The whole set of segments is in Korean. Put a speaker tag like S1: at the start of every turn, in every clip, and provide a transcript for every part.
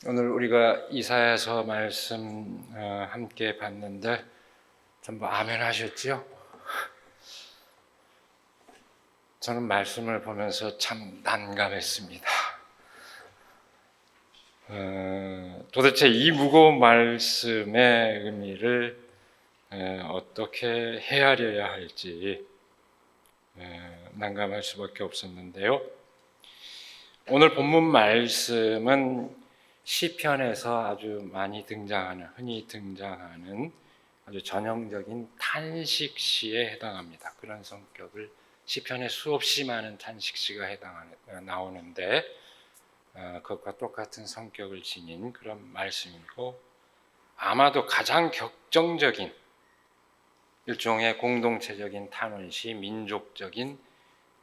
S1: 오늘 우리가 이사야서 말씀 함께 봤는데 전부 아멘 하셨지요? 저는 말씀을 보면서 참 난감했습니다. 도대체 이 무거운 말씀의 의미를 어떻게 헤아려야 할지 난감할 수밖에 없었는데요. 오늘 본문 말씀은 시편에서 아주 많이 등장하는, 흔히 등장하는 아주 전형적인 탄식시에 해당합니다. 그런 성격을 시편에 수없이 많은 탄식시가 나오는데 그것과 똑같은 성격을 지닌 그런 말씀이고, 아마도 가장 격정적인 일종의 공동체적인 탄원시, 민족적인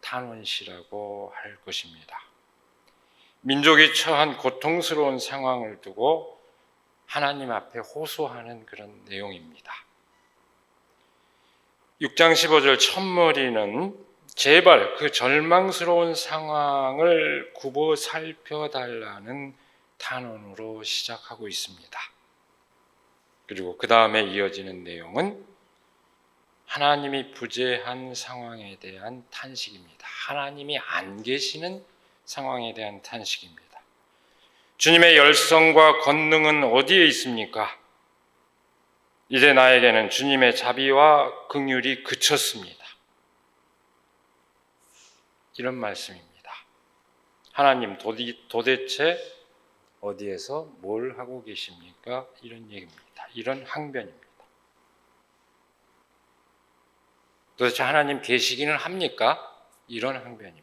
S1: 탄원시라고 할 것입니다. 민족이 처한 고통스러운 상황을 두고 하나님 앞에 호소하는 그런 내용입니다. 6장 15절 첫머리는 제발 그 절망스러운 상황을 굽어 살펴달라는 탄원으로 시작하고 있습니다. 그리고 그 다음에 이어지는 내용은 하나님이 부재한 상황에 대한 탄식입니다. 하나님이 안 계시는 상황에 대한 탄식입니다. 주님의 열성과 권능은 어디에 있습니까? 이제 나에게는 주님의 자비와 긍휼이 그쳤습니다. 이런 말씀입니다. 하나님 도대체 어디에서 뭘 하고 계십니까? 이런 얘기입니다. 이런 항변입니다. 도대체 하나님 계시기는 합니까? 이런 항변입니다.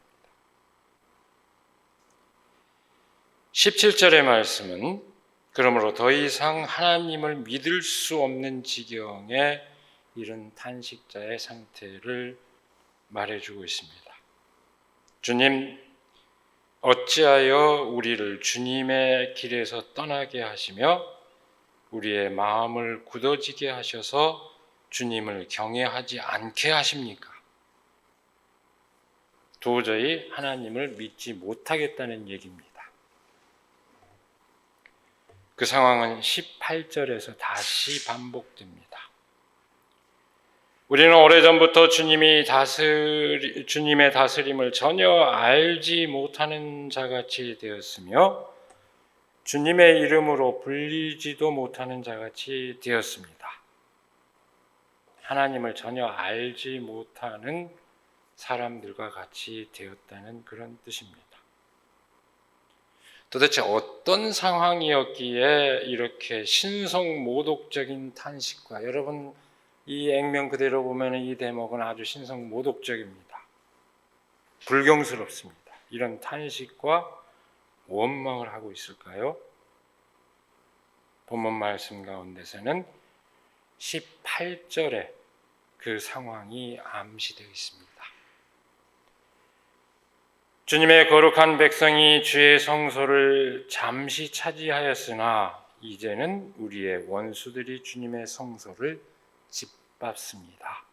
S1: 17절의 말씀은 그러므로 더 이상 하나님을 믿을 수 없는 지경에 이른 탄식자의 상태를 말해주고 있습니다. 주님, 어찌하여 우리를 주님의 길에서 떠나게 하시며 우리의 마음을 굳어지게 하셔서 주님을 경외하지 않게 하십니까? 도저히 하나님을 믿지 못하겠다는 얘기입니다. 그 상황은 18절에서 다시 반복됩니다. 우리는 오래전부터 주님의 다스림을 전혀 알지 못하는 자같이 되었으며 주님의 이름으로 불리지도 못하는 자같이 되었습니다. 하나님을 전혀 알지 못하는 사람들과 같이 되었다는 그런 뜻입니다. 도대체 어떤 상황이었기에 이렇게 신성모독적인 탄식과, 여러분 이 액면 그대로 보면 이 대목은 아주 신성모독적입니다. 불경스럽습니다. 이런 탄식과 원망을 하고 있을까요? 본문 말씀 가운데서는 18절에 그 상황이 암시되어 있습니다. 주님의 거룩한 백성이 주의 성소를 잠시 차지하였으나 이제는 우리의 원수들이 주님의 성소를 짓밟습니다.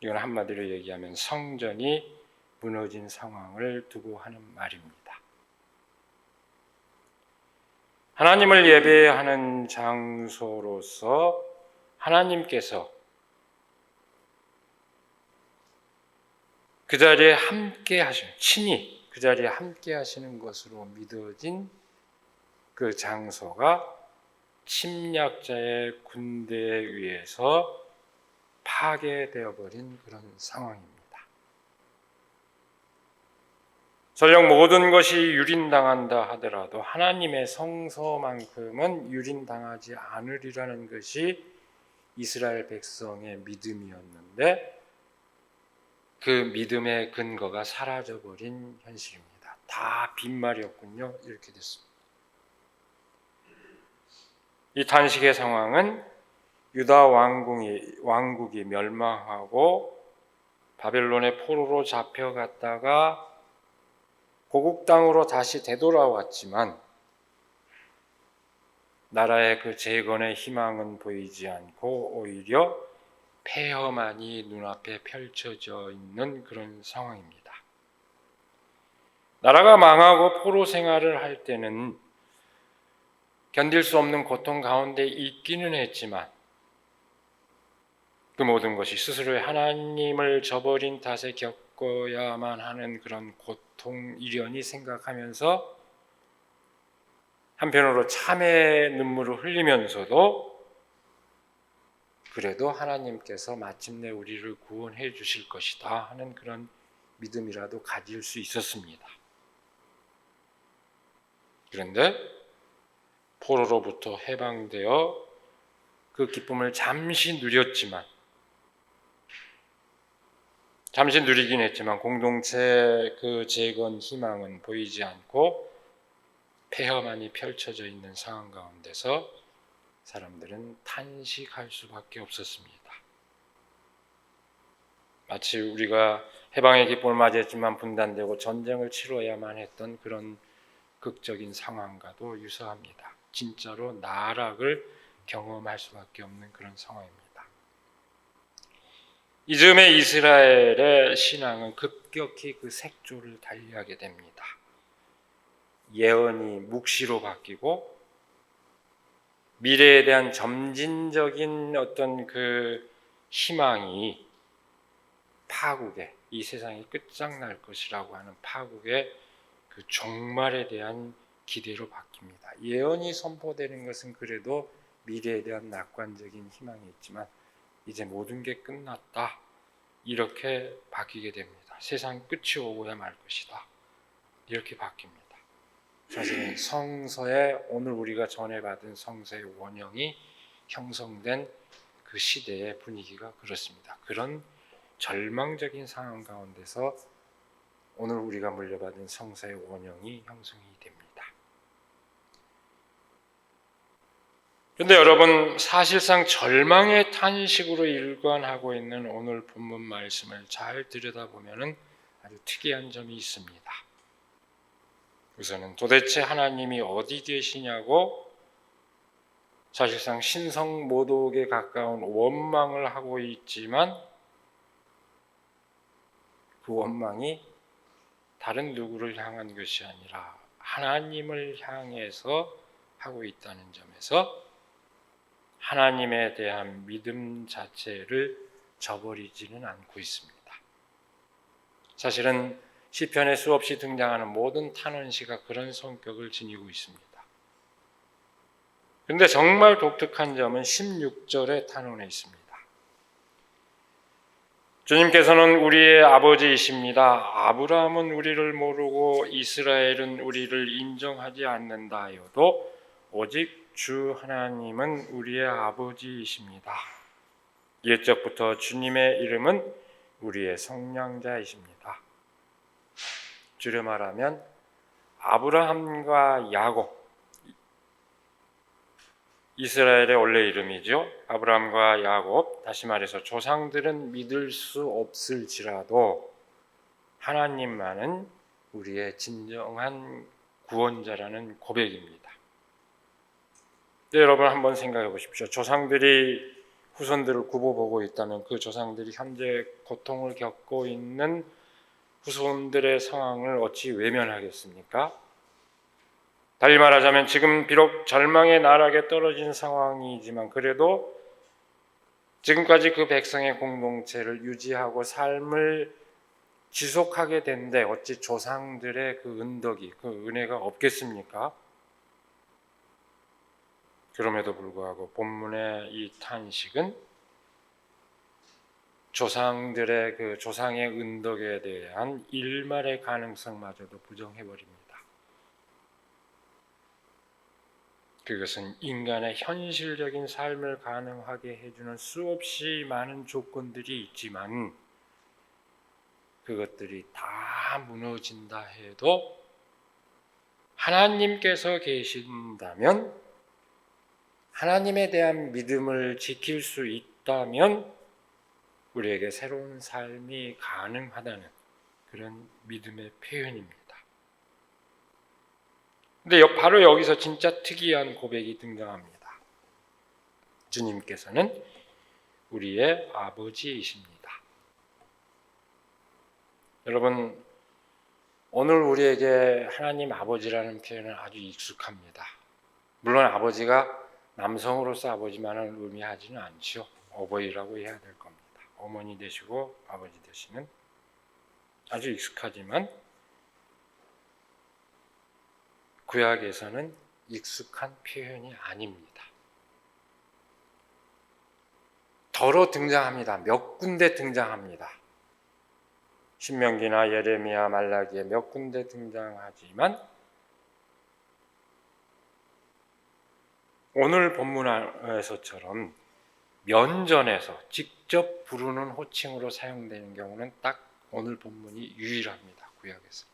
S1: 이건 한마디로 얘기하면 성전이 무너진 상황을 두고 하는 말입니다. 하나님을 예배하는 장소로서 하나님께서 그 자리에 함께 하시는, 친히 그 자리에 함께 하시는 것으로 믿어진 그 장소가 침략자의 군대에 의해서 파괴되어 버린 그런 상황입니다. 설령 모든 것이 유린당한다 하더라도 하나님의 성소만큼은 유린당하지 않으리라는 것이 이스라엘 백성의 믿음이었는데 그 믿음의 근거가 사라져버린 현실입니다. 다 빈말이었군요. 이렇게 됐습니다. 이 탄식의 상황은 유다 왕국이 멸망하고 바벨론의 포로로 잡혀갔다가 고국 땅으로 다시 되돌아왔지만 나라의 그 재건의 희망은 보이지 않고 오히려 폐허만이 눈앞에 펼쳐져 있는 그런 상황입니다. 나라가 망하고 포로 생활을 할 때는 견딜 수 없는 고통 가운데 있기는 했지만 그 모든 것이 스스로의 하나님을 저버린 탓에 겪어야만 하는 그런 고통 이련히 생각하면서 한편으로 참의 눈물을 흘리면서도 그래도 하나님께서 마침내 우리를 구원해 주실 것이다 하는 그런 믿음이라도 가질 수 있었습니다. 그런데 포로로부터 해방되어 그 기쁨을 잠시 누렸지만 잠시 누리긴 했지만 공동체 그 재건 희망은 보이지 않고 폐허만이 펼쳐져 있는 상황 가운데서 사람들은 탄식할 수밖에 없었습니다. 마치 우리가 해방의 기쁨을 맞이했지만 분단되고 전쟁을 치러야만 했던 그런 극적인 상황과도 유사합니다. 진짜로 나락을 경험할 수밖에 없는 그런 상황입니다. 이즈음에 이스라엘의 신앙은 급격히 그 색조를 달리하게 됩니다. 예언이 묵시로 바뀌고 미래에 대한 점진적인 어떤 그 희망이 파국에, 이 세상이 끝장날 것이라고 하는 파국의 그 종말에 대한 기대로 바뀝니다. 예언이 선포되는 것은 그래도 미래에 대한 낙관적인 희망이 있지만 이제 모든 게 끝났다, 이렇게 바뀌게 됩니다. 세상 끝이 오고야 말 것이다, 이렇게 바뀝니다. 사실은 성서에 오늘 우리가 전해받은 성서의 원형이 형성된 그 시대의 분위기가 그렇습니다. 그런 절망적인 상황 가운데서 오늘 우리가 물려받은 성서의 원형이 형성이 됩니다. 그런데 여러분, 사실상 절망의 탄식으로 일관하고 있는 오늘 본문 말씀을 잘 들여다보면 아주 특이한 점이 있습니다. 우선은 도대체 하나님이 어디 계시냐고 사실상 신성모독에 가까운 원망을 하고 있지만 그 원망이 다른 누구를 향한 것이 아니라 하나님을 향해서 하고 있다는 점에서 하나님에 대한 믿음 자체를 저버리지는 않고 있습니다. 사실은 시편에 수없이 등장하는 모든 탄원시가 그런 성격을 지니고 있습니다. 그런데 정말 독특한 점은 16절의 탄원에 있습니다. 주님께서는 우리의 아버지이십니다. 아브라함은 우리를 모르고 이스라엘은 우리를 인정하지 않는다 하여도 오직 주 하나님은 우리의 아버지이십니다. 옛적부터 주님의 이름은 우리의 성량자이십니다. 줄여 말하면 아브라함과 야곱, 이스라엘의 원래 이름이죠. 아브라함과 야곱, 다시 말해서 조상들은 믿을 수 없을지라도 하나님만은 우리의 진정한 구원자라는 고백입니다. 네, 여러분 한번 생각해 보십시오. 조상들이 후손들을 굽어보고 있다면 그 조상들이 현재 고통을 겪고 있는 후손들의 상황을 어찌 외면하겠습니까? 달리 말하자면 지금 비록 절망의 나락에 떨어진 상황이지만 그래도 지금까지 그 백성의 공동체를 유지하고 삶을 지속하게 된데 어찌 조상들의 그 은덕이, 그 은혜가 없겠습니까? 그럼에도 불구하고 본문의 이 탄식은 조상들의 그 조상의 은덕에 대한 일말의 가능성마저도 부정해버립니다. 그것은 인간의 현실적인 삶을 가능하게 해주는 수없이 많은 조건들이 있지만 그것들이 다 무너진다 해도 하나님께서 계신다면, 하나님에 대한 믿음을 지킬 수 있다면 우리에게 새로운 삶이 가능하다는 그런 믿음의 표현입니다. 근데 바로 여기서 진짜 특이한 고백이 등장합니다. 주님께서는 우리의 아버지이십니다. 여러분, 오늘 우리에게 하나님 아버지라는 표현은 아주 익숙합니다. 물론 아버지가 남성으로서 아버지만을 의미하지는 않죠. 어버이라고 해야 될 겁니다. 어머니 되시고 아버지 되시는 아주 익숙하지만 구약에서는 익숙한 표현이 아닙니다. 더러 등장합니다. 몇 군데 등장합니다. 신명기나 예레미야, 말라기에 몇 군데 등장하지만 오늘 본문에서처럼 면전에서 직접 부르는 호칭으로 사용되는 경우는 딱 오늘 본문이 유일합니다. 구약에서.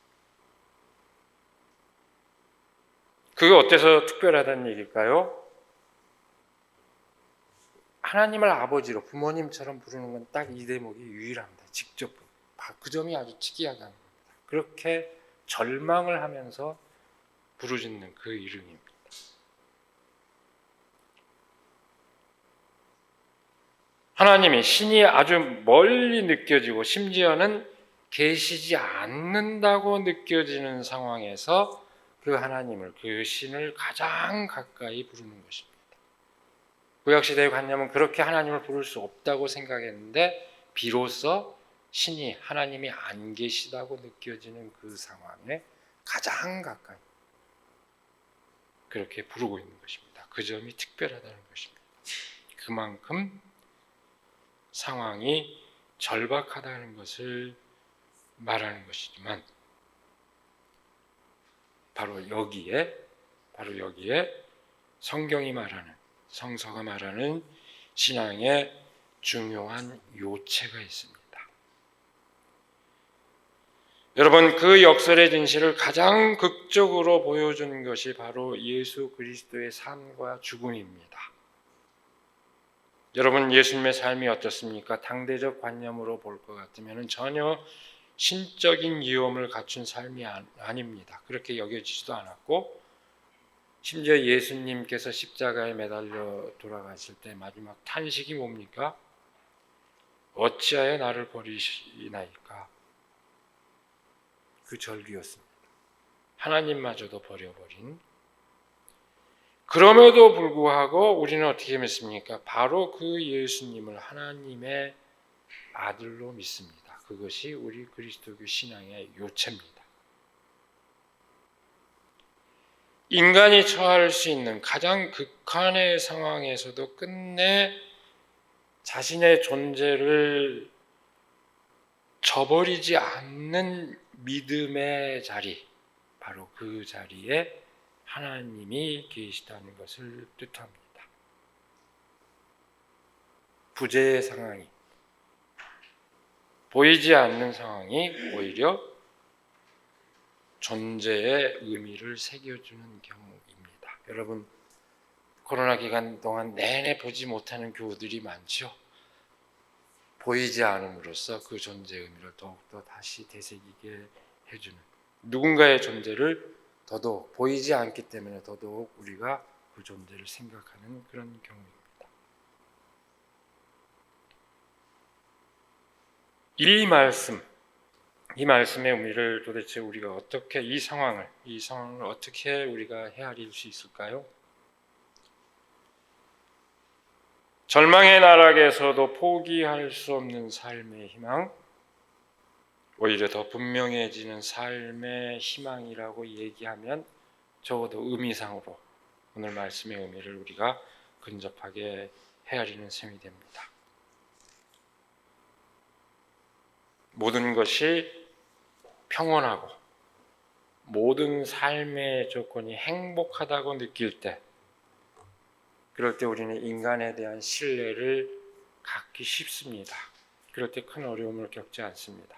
S1: 그게 어때서 특별하다는 얘기일까요? 하나님을 아버지로 부모님처럼 부르는 건 딱 이 대목이 유일합니다. 직접 그 점이 아주 특이하다는 겁니다. 그렇게 절망을 하면서 부르짖는 그 이름입니다. 하나님이 신이 아주 멀리 느껴지고 심지어는 계시지 않는다고 느껴지는 상황에서 그 하나님을, 그 신을 가장 가까이 부르는 것입니다. 구약시대의 관념은 그렇게 하나님을 부를 수 없다고 생각했는데 비로소 신이 하나님이 안 계시다고 느껴지는 그 상황에 가장 가까이 그렇게 부르고 있는 것입니다. 그 점이 특별하다는 것입니다. 그만큼 상황이 절박하다는 것을 말하는 것이지만 바로 여기에 성경이 말하는, 성서가 말하는 신앙의 중요한 요체가 있습니다. 여러분, 그 역설의 진실을 가장 극적으로 보여준 것이 바로 예수 그리스도의 삶과 죽음입니다. 여러분, 예수님의 삶이 어떻습니까? 당대적 관념으로 볼 것 같으면 전혀 신적인 위엄을 갖춘 삶이 아닙니다. 그렇게 여겨지지도 않았고 심지어 예수님께서 십자가에 매달려 돌아가실 때 마지막 탄식이 뭡니까? 어찌하여 나를 버리시나이까? 그 절규였습니다. 하나님마저도 버려버린. 그럼에도 불구하고 우리는 어떻게 믿습니까? 바로 그 예수님을 하나님의 아들로 믿습니다. 그것이 우리 그리스도교 신앙의 요체입니다. 인간이 처할 수 있는 가장 극한의 상황에서도 끝내 자신의 존재를 저버리지 않는 믿음의 자리, 바로 그 자리에 하나님이 계시다는 것을 뜻합니다. 부재의 상황이, 보이지 않는 상황이 오히려 존재의 의미를 새겨주는 경우입니다. 여러분, 코로나 기간 동안 내내 보지 못하는 교우들이 많죠. 보이지 않음으로써 그 존재의 의미를 더욱더 다시 되새기게 해주는, 누군가의 존재를 더더욱 보이지 않기 때문에 더더욱 우리가 그 존재를 생각하는 그런 경우입니다. 이 말씀의 의미를 도대체 우리가 어떻게 이 상황을 어떻게 우리가 헤아릴 수 있을까요? 절망의 나락에서도 포기할 수 없는 삶의 희망, 오히려 더 분명해지는 삶의 희망이라고 얘기하면 적어도 의미상으로 오늘 말씀의 의미를 우리가 근접하게 헤아리는 셈이 됩니다. 모든 것이 평온하고 모든 삶의 조건이 행복하다고 느낄 때, 그럴 때 우리는 인간에 대한 신뢰를 갖기 쉽습니다. 그럴 때 큰 어려움을 겪지 않습니다.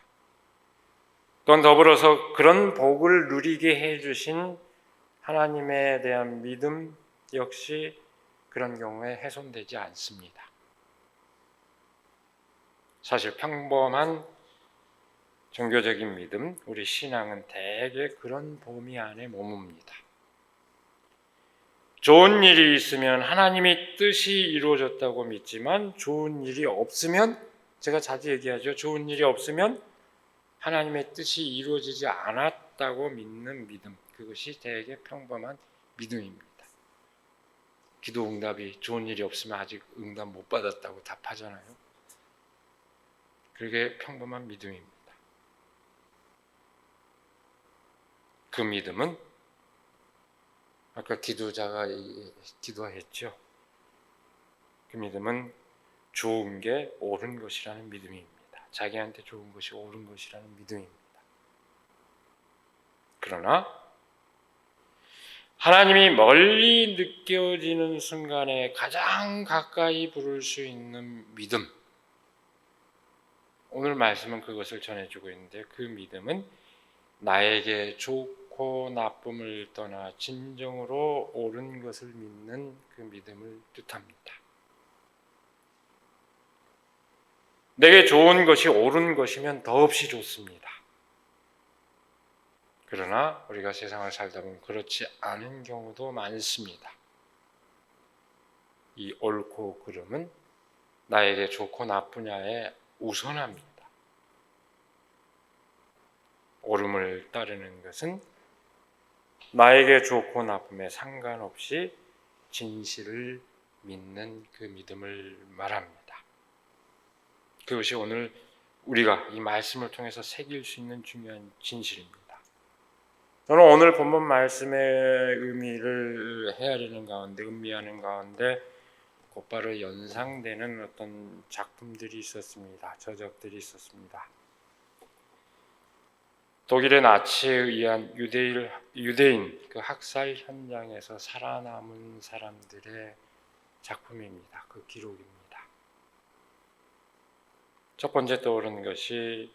S1: 또한 더불어서 그런 복을 누리게 해주신 하나님에 대한 믿음 역시 그런 경우에 훼손되지 않습니다. 사실 평범한 종교적인 믿음, 우리 신앙은 대개 그런 범위 안에 머뭅니다. 좋은 일이 있으면 하나님의 뜻이 이루어졌다고 믿지만 좋은 일이 없으면, 제가 자주 얘기하죠. 좋은 일이 없으면 하나님의 뜻이 이루어지지 받았다고 믿는 믿음, 그것이 되게 평범한 믿음입니다. 기도 응답이 좋은 일이 없으면 아직 응답 못 받았다고 답하잖아요. 그게 평범한 믿음입니다. 그 믿음은 아까 기도자가 기도했죠. 그 믿음은 좋은 게 옳은 것이라는 믿음입니다. 자기한테 좋은 것이 옳은 것이라는 믿음입니다. 그러나 하나님이 멀리 느껴지는 순간에 가장 가까이 부를 수 있는 믿음, 오늘 말씀은 그것을 전해주고 있는데, 그 믿음은 나에게 좋고 나쁨을 떠나 진정으로 옳은 것을 믿는 그 믿음을 뜻합니다. 내게 좋은 것이 옳은 것이면 더없이 좋습니다. 그러나 우리가 세상을 살다 보면 그렇지 않은 경우도 많습니다. 이 옳고 그름은 나에게 좋고 나쁘냐에 우선합니다. 옳음을 따르는 것은 나에게 좋고 나쁨에 상관없이 진실을 믿는 그 믿음을 말합니다. 그것이 오늘 우리가 이 말씀을 통해서 새길 수 있는 중요한 진실입니다. 저는 오늘 본문 말씀의 의미를 헤아리는 가운데, 음미하는 가운데 곧바로 연상되는 어떤 작품들이 있었습니다. 저작들이 있었습니다. 독일의 나치에 의한 유대인 그 학살 현장에서 살아남은 사람들의 작품입니다. 그 기록입니다. 첫 번째 떠오르는 것이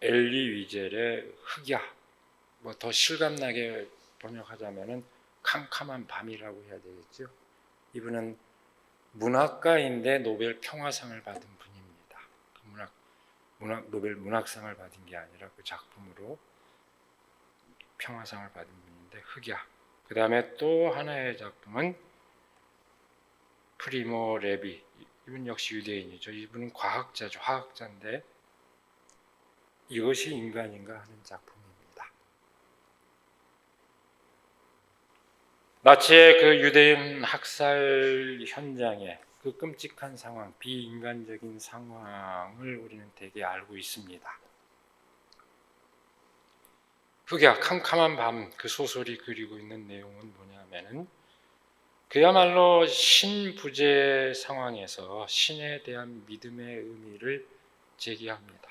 S1: 엘리 위젤의 흑야, 더 실감나게 번역하자면은 캄캄한 밤이라고 해야 되겠죠. 이분은 문학가인데 노벨 평화상을 받은 분입니다. 노벨 문학상을 받은 게 아니라 그 작품으로 평화상을 받은 분인데, 흑야. 그 다음에 또 하나의 작품은 프리모 레비. 이분 역시 유대인이죠. 이분은 과학자죠. 화학자인데 이것이 인간인가 하는 작품입니다. 나치의 그 유대인 학살 현장의 그 끔찍한 상황, 비인간적인 상황을 우리는 대개 알고 있습니다. 흑야, 캄캄한 밤, 그 소설이 그리고 있는 내용은 뭐냐면은 그야말로 신부재 상황에서 신에 대한 믿음의 의미를 제기합니다.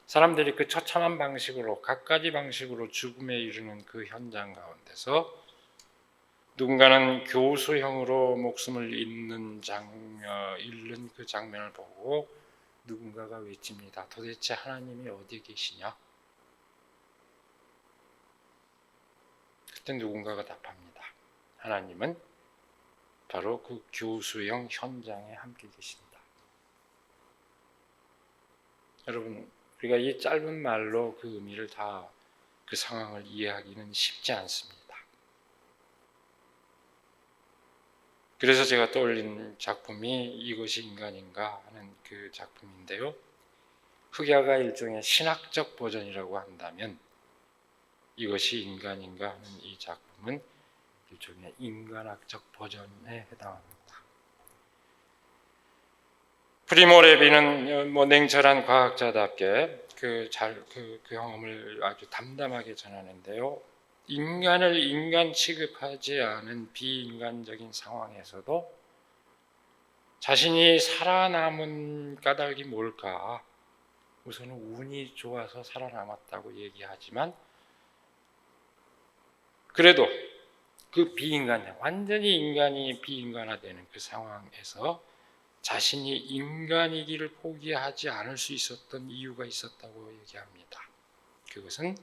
S1: 사람들이 그 처참한 방식으로, 각가지 방식으로 죽음에 이르는 그 현장 가운데서 누군가는 교수형으로 목숨을 잃는 그 장면을 보고 누군가가 외칩니다. 도대체 하나님이 어디 계시냐? 그때 누군가가 답합니다. 하나님은 바로 그 교수형 현장에 함께 계신다. 여러분, 우리가 이 짧은 말로 그 의미를 다, 그 상황을 이해하기는 쉽지 않습니다. 그래서 제가 떠올린 작품이 이것이 인간인가 하는 그 작품인데요. 흑야가 일종의 신학적 버전이라고 한다면 이것이 인간인가 하는 이 작품은 일종의 인간학적 버전에 해당합니다. 프리모 레비는 냉철한 과학자답게 그 경험을 아주 담담하게 전하는데요. 인간을 인간 취급하지 않은 비인간적인 상황에서도 자신이 살아남은 까닭이 뭘까? 우선은 운이 좋아서 살아남았다고 얘기하지만, 그래도 그 완전히 인간이 비인간화되는 그 상황에서 자신이 인간이기를 포기하지 않을 수 있었던 이유가 있었다고 얘기합니다. 그것은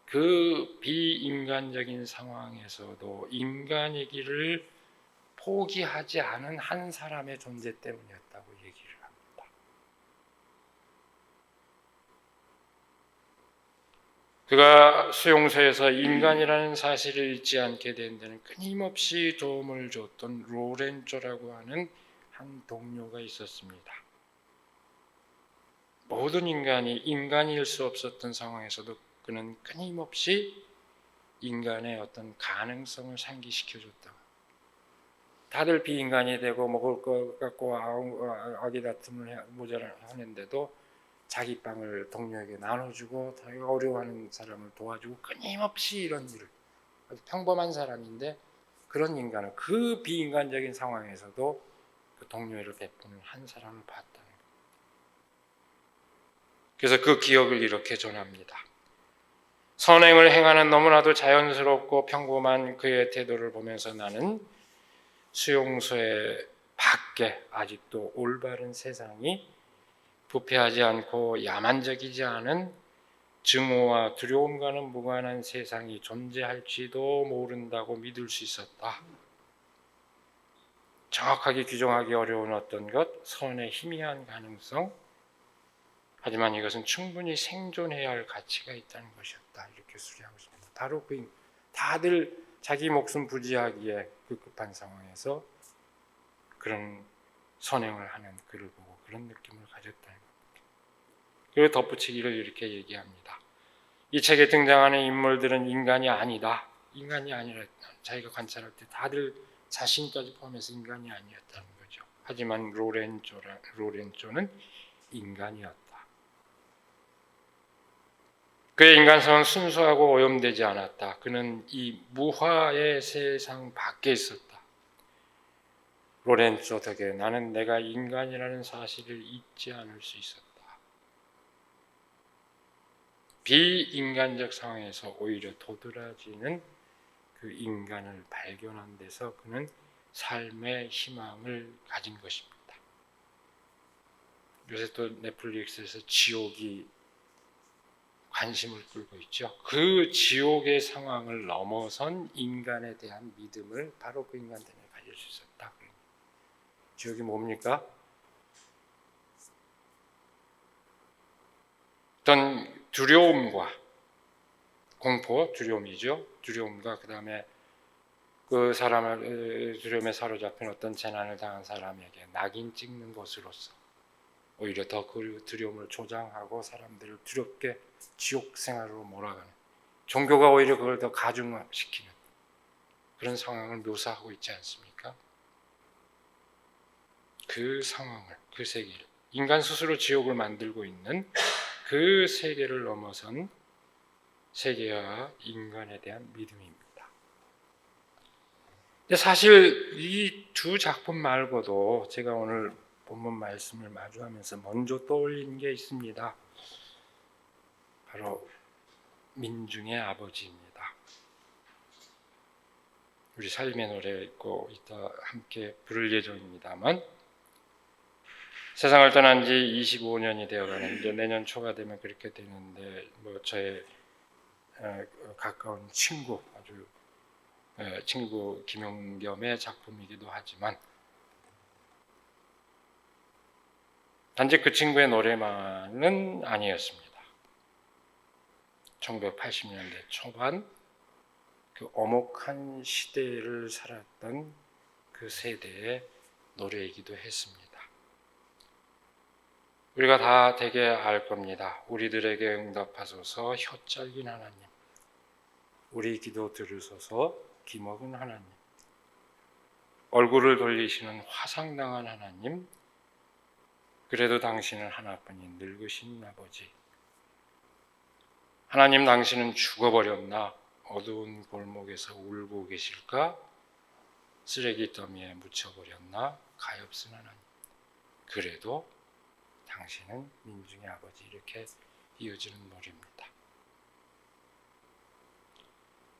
S1: 그 비인간적인 상황에서도 인간이기를 포기하지 않은 한 사람의 존재 때문이었다고 얘기를 합니다. 그가 수용소에서 인간이라는 사실을 잊지 않게 된 데는 끊임없이 도움을 줬던 로렌조라고 하는 한 동료가 있었습니다. 모든 인간이 인간일 수 없었던 상황에서도 그는 끊임없이 인간의 어떤 가능성을 상기시켜줬다. 다들 비인간이 되고 먹을 것 갖고 아기다툼을 모자라는데도 자기 빵을 동료에게 나눠주고 어려워하는 사람을 도와주고 끊임없이 이런 일을, 아주 평범한 사람인데 그런 인간은 그 비인간적인 상황에서도 그 동료를 베푸는 한 사람을 봤다는 거예요. 그래서 그 기억을 이렇게 전합니다. 선행을 행하는 너무나도 자연스럽고 평범한 그의 태도를 보면서 나는 수용소의 밖에 아직도 올바른 세상이 부패하지 않고 야만적이지 않은 증오와 두려움과는 무관한 세상이 존재할지도 모른다고 믿을 수 있었다. 정확하게 규정하기 어려운 어떤 것, 선의 희미한 가능성, 하지만 이것은 충분히 생존해야 할 가치가 있다는 것이었다. 이렇게 수리하고 있습니다. 바로 다들 자기 목숨 부지하기에 급급한 상황에서 그런 선행을 하는 그를 보고 그런 느낌을 가졌다는 겁니다. 그리고 덧붙이기를 이렇게 얘기합니다. 이 책에 등장하는 인물들은 인간이 아니다. 인간이 아니라 자기가 관찰할 때 다들 자신까지 포함해서 인간이 아니었다는 거죠. 하지만 로렌조는 인간이었다. 그의 인간성은 순수하고 오염되지 않았다. 그는 이 무화의 세상 밖에 있었다. 로렌조 덕에 나는 내가 인간이라는 사실을 잊지 않을 수 있었다. 비인간적 상황에서 오히려 도드라지는 그 인간을 발견한 데서 그는 삶의 희망을 가진 것입니다. 요새 또 넷플릭스에서 지옥이 관심을 끌고 있죠. 그 지옥의 상황을 넘어선 인간에 대한 믿음을 바로 그 인간들에 가질 수 있었다. 지옥이 뭡니까? 어떤 두려움과 공포, 두려움이죠. 두려움과 그 다음에 그 사람을 두려움에 사로잡힌 어떤 재난을 당한 사람에게 낙인 찍는 것으로서 오히려 더 그 두려움을 조장하고 사람들을 두렵게 지옥 생활로 몰아가는, 종교가 오히려 그걸 더 가중시키는 그런 상황을 묘사하고 있지 않습니까? 그 상황을, 그 세계를, 인간 스스로 지옥을 만들고 있는 그 세계를 넘어선 세계와 인간에 대한 믿음입니다. 근데 사실 이 두 작품 말고도 제가 오늘 본문 말씀을 마주하면서 먼저 떠올리는 게 있습니다. 바로 민중의 아버지입니다. 우리 삶의 노래 있고 이따 함께 부를 예정입니다만, 세상을 떠난 지 25년이 되어가는, 이제 내년 초가 되면 그렇게 되는데, 저의 가까운 친구, 아주 친구 김용겸의 작품이기도 하지만, 단지 그 친구의 노래만은 아니었습니다. 1980년대 초반 그 엄혹한 시대를 살았던 그 세대의 노래이기도 했습니다. 우리가 다 되게 알 겁니다. 우리들에게 응답하소서 혓짧은 하나님, 우리 기도 들으소서 기먹은 하나님, 얼굴을 돌리시는 화상당한 하나님, 그래도 당신은 하나뿐인 늙으신 아버지. 하나님, 당신은 죽어버렸나? 어두운 골목에서 울고 계실까? 쓰레기 더미에 묻혀버렸나? 가엾은 하나님, 그래도 당신은 민중의 아버지. 이렇게 이어지는 노래입니다.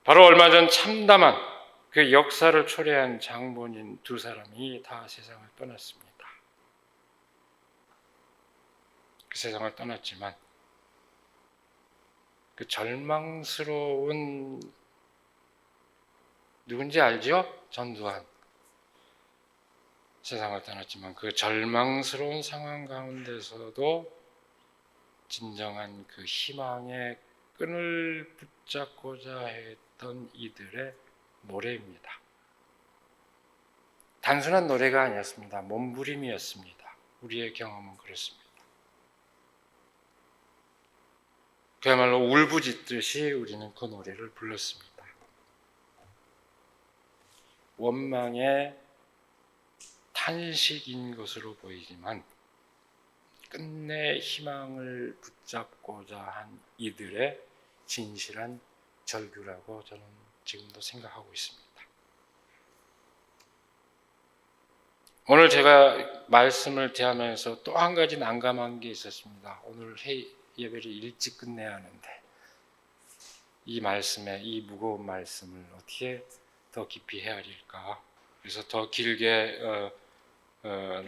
S1: 바로 얼마 전 참담한 그 역사를 초래한 장본인 두 사람이 다 세상을 떠났습니다. 그 세상을 떠났지만 그 절망스러운, 누군지 알죠? 전두환. 세상을 떠났지만 그 절망스러운 상황 가운데서도 진정한 그 희망의 끈을 붙잡고자 했던 이들의 노래입니다. 단순한 노래가 아니었습니다. 몸부림이었습니다. 우리의 경험은 그렇습니다. 그야말로 울부짖듯이 우리는 그 노래를 불렀습니다. 원망의 탄식인 것으로 보이지만 끝내 희망을 붙잡고자 한 이들의 진실한 절규라고 저는 지금도 생각하고 있습니다. 오늘 제가 말씀을 대하면서 또 한 가지 난감한 게 있었습니다. 오늘 예배를 일찍 끝내야 하는데 이 말씀에, 이 무거운 말씀을 어떻게 더 깊이 헤아릴까? 그래서 더 길게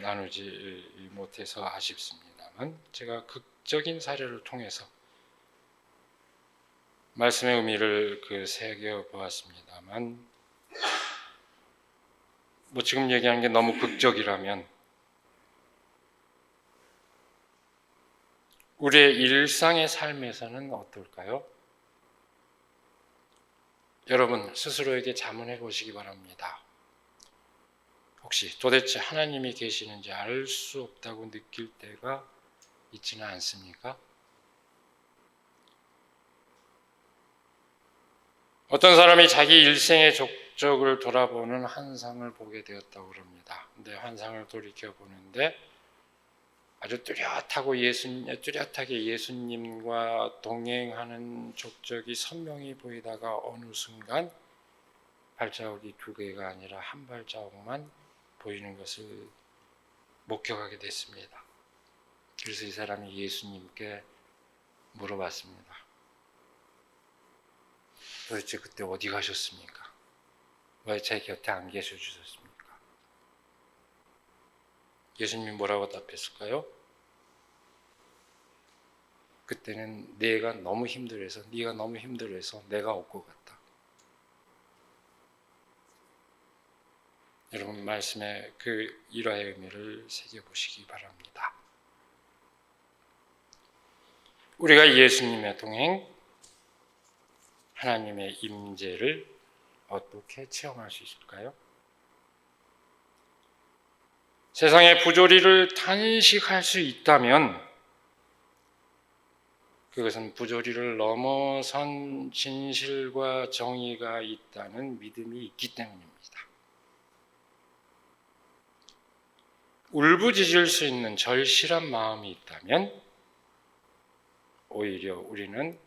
S1: 나누지 못해서 아쉽습니다만, 제가 극적인 사례를 통해서 말씀의 의미를 새겨 보았습니다만, 지금 얘기하는 게 너무 극적이라면 우리의 일상의 삶에서는 어떨까요? 여러분 스스로에게 자문해 보시기 바랍니다. 혹시 도대체 하나님이 계시는지 알 수 없다고 느낄 때가 있지는 않습니까? 어떤 사람이 자기 일생의 족적을 돌아보는 환상을 보게 되었다고 합니다. 근데 환상을 돌이켜 보는데 아주 뚜렷하게 예수님과 동행하는 족적이 선명히 보이다가 어느 순간 발자국이 2개가 아니라 한 발자국만 보이는 것을 목격하게 됐습니다. 그래서 이 사람이 예수님께 물어봤습니다. 도대체 그때 어디 가셨습니까? 왜 제 곁에 안 계셔 주셨습니까? 예수님이 뭐라고 답했을까요? 그때는 네가 너무 힘들어서 내가 없고 갔다. 여러분 말씀의 일화의 의미를 새겨보시기 바랍니다. 우리가 예수님의 동행, 하나님의 임재를 어떻게 체험할 수 있을까요? 세상의 부조리를 탄식할 수 있다면 그것은 부조리를 넘어선 진실과 정의가 있다는 믿음이 있기 때문입니다. 울부짖을 수 있는 절실한 마음이 있다면 오히려 우리는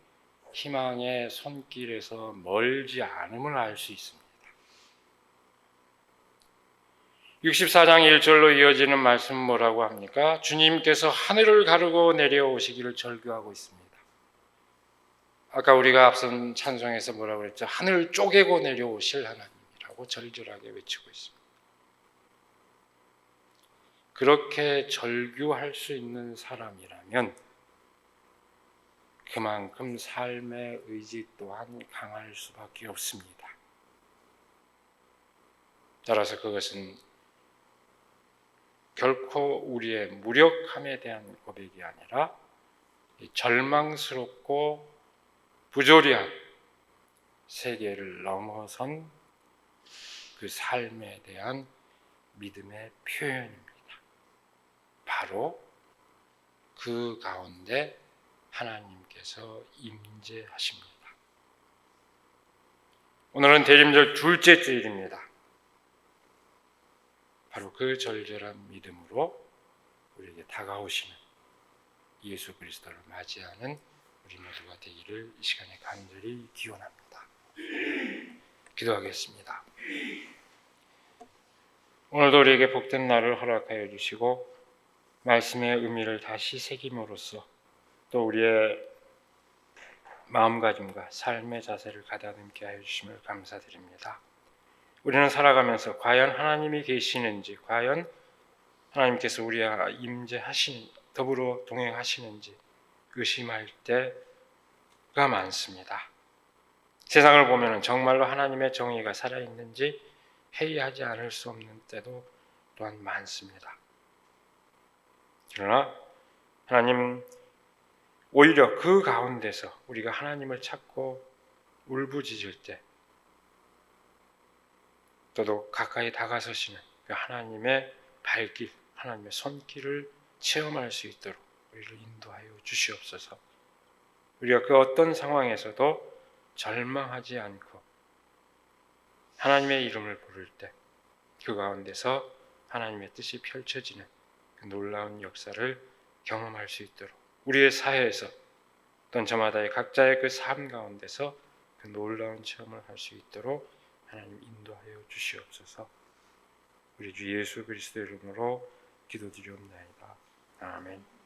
S1: 희망의 손길에서 멀지 않음을 알 수 있습니다. 64장 1절로 이어지는 말씀은 뭐라고 합니까? 주님께서 하늘을 가르고 내려오시기를 절규하고 있습니다. 아까 우리가 앞선 찬송에서 뭐라고 그랬죠? 하늘 쪼개고 내려오실 하나님이라고 절절하게 외치고 있습니다. 그렇게 절규할 수 있는 사람이라면 그만큼 삶의 의지 또한 강할 수밖에 없습니다. 따라서 그것은 결코 우리의 무력함에 대한 고백이 아니라 절망스럽고 부조리한 세계를 넘어선 그 삶에 대한 믿음의 표현입니다. 바로 그 가운데 하나님께서 임재하십니다. 오늘은 대림절 둘째 주일입니다. 바로 그 절절한 믿음으로 우리에게 다가오시는 예수 그리스도를 맞이하는 우리 모두가 되기를 이 시간에 간절히 기원합니다. 기도하겠습니다. 오늘도 우리에게 복된 날을 허락하여 주시고 말씀의 의미를 다시 새김으로써 또 우리의 마음가짐과 삶의 자세를 가다듬게 하여 주심을 감사드립니다. 우리는 살아가면서 과연 하나님이 계시는지, 과연 하나님께서 우리와 더불어 동행하시는지 의심할 때가 많습니다. 세상을 보면 정말로 하나님의 정의가 살아있는지 회의하지 않을 수 없는 때도 또한 많습니다. 그러나 하나님, 오히려 그 가운데서 우리가 하나님을 찾고 울부짖을 때 또도 가까이 다가서시는 그 하나님의 발길, 하나님의 손길을 체험할 수 있도록 우리를 인도하여 주시옵소서. 우리가 그 어떤 상황에서도 절망하지 않고 하나님의 이름을 부를 때 그 가운데서 하나님의 뜻이 펼쳐지는 그 놀라운 역사를 경험할 수 있도록 우리의 사회에서 또는 저마다의 각자의 그 삶 가운데서 그 놀라운 체험을 할 수 있도록 하나님 인도하여 주시옵소서. 우리 주 예수 그리스도의 이름으로 기도드리옵나이다. 아멘.